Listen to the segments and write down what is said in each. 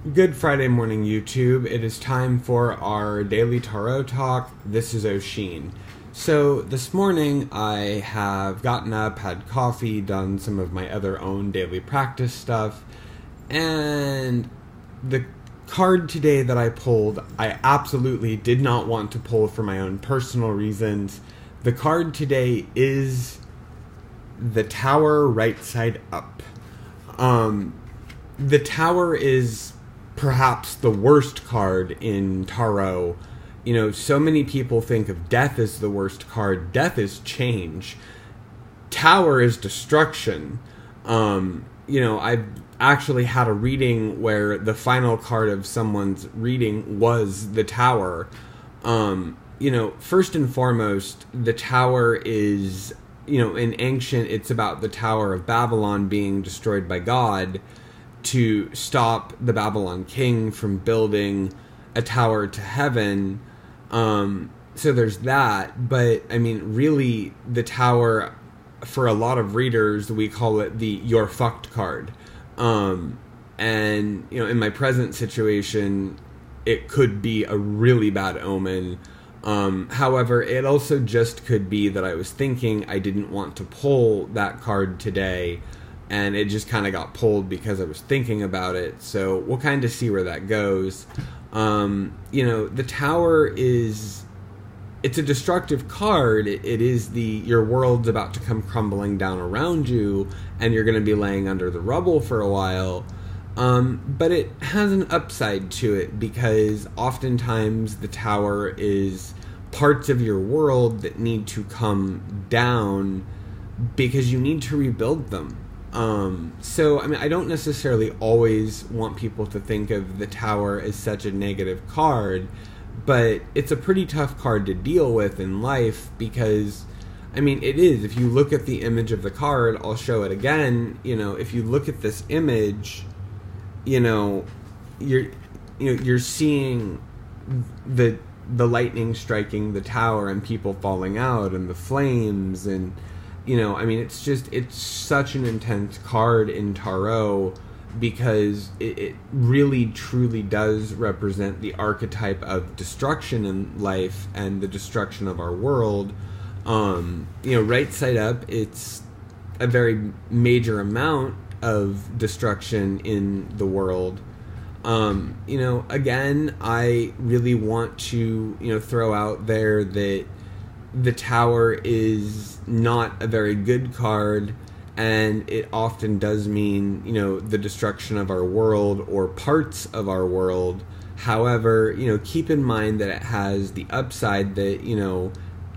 Good Friday morning, YouTube. It is time for our daily tarot talk. This is Oshin. So, this morning I have gotten up, had coffee, done some of my other own daily practice stuff, and the card today that I pulled, I absolutely did not want to pull for my own personal reasons. The card today is the Tower right side up. The Tower is perhaps the worst card in tarot. You know, so many people think of death as the worst card. Death is change. Tower is destruction. I've actually had a reading where the final card of someone's reading was the Tower. First and foremost, the Tower is, in ancient, it's about the Tower of Babylon being destroyed by God to stop the Babylon king from building a tower to heaven. So there's that. But, really, the Tower, for a lot of readers, we call it the "you're fucked" card. In my present situation, it could be a really bad omen. However, it also just could be that I was thinking I didn't want to pull that card today, and it just kind of got pulled because I was thinking about it. So we'll kind of see where that goes. The Tower it's a destructive card. It is your world's about to come crumbling down around you, and you're going to be laying under the rubble for a while. But it has an upside to it, because oftentimes the Tower is parts of your world that need to come down because you need to rebuild them. I don't necessarily always want people to think of the Tower as such a negative card, but it's a pretty tough card to deal with in life because, it is. If you look at the image of the card, I'll show it again. If you look at this image, you're seeing the lightning striking the Tower and people falling out and the flames and it's such an intense card in tarot because it really truly does represent the archetype of destruction in life and the destruction of our world. Right side up, it's a very major amount of destruction in the world. Again, I really want to, throw out there that the Tower is not a very good card, and it often does mean, the destruction of our world or parts of our world. However, keep in mind that it has the upside that,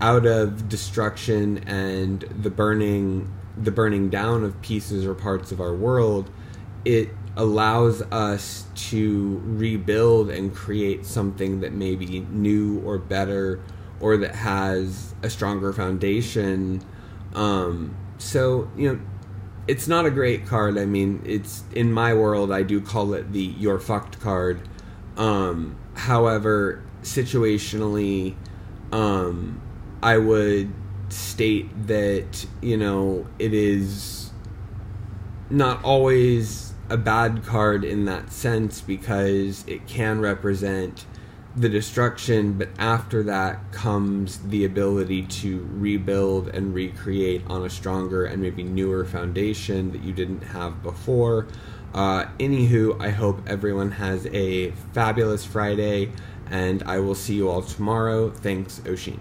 out of destruction and the burning down of pieces or parts of our world, it allows us to rebuild and create something that may be new or better, or that has a stronger foundation. It's not a great card. It's, in my world, I do call it the "you're fucked" card. However, situationally, I would state that, it is not always a bad card in that sense, because it can represent the destruction, but after that comes the ability to rebuild and recreate on a stronger and maybe newer foundation that you didn't have before. Anywho, I hope everyone has a fabulous Friday, and I will see you all tomorrow. Thanks, Oshin.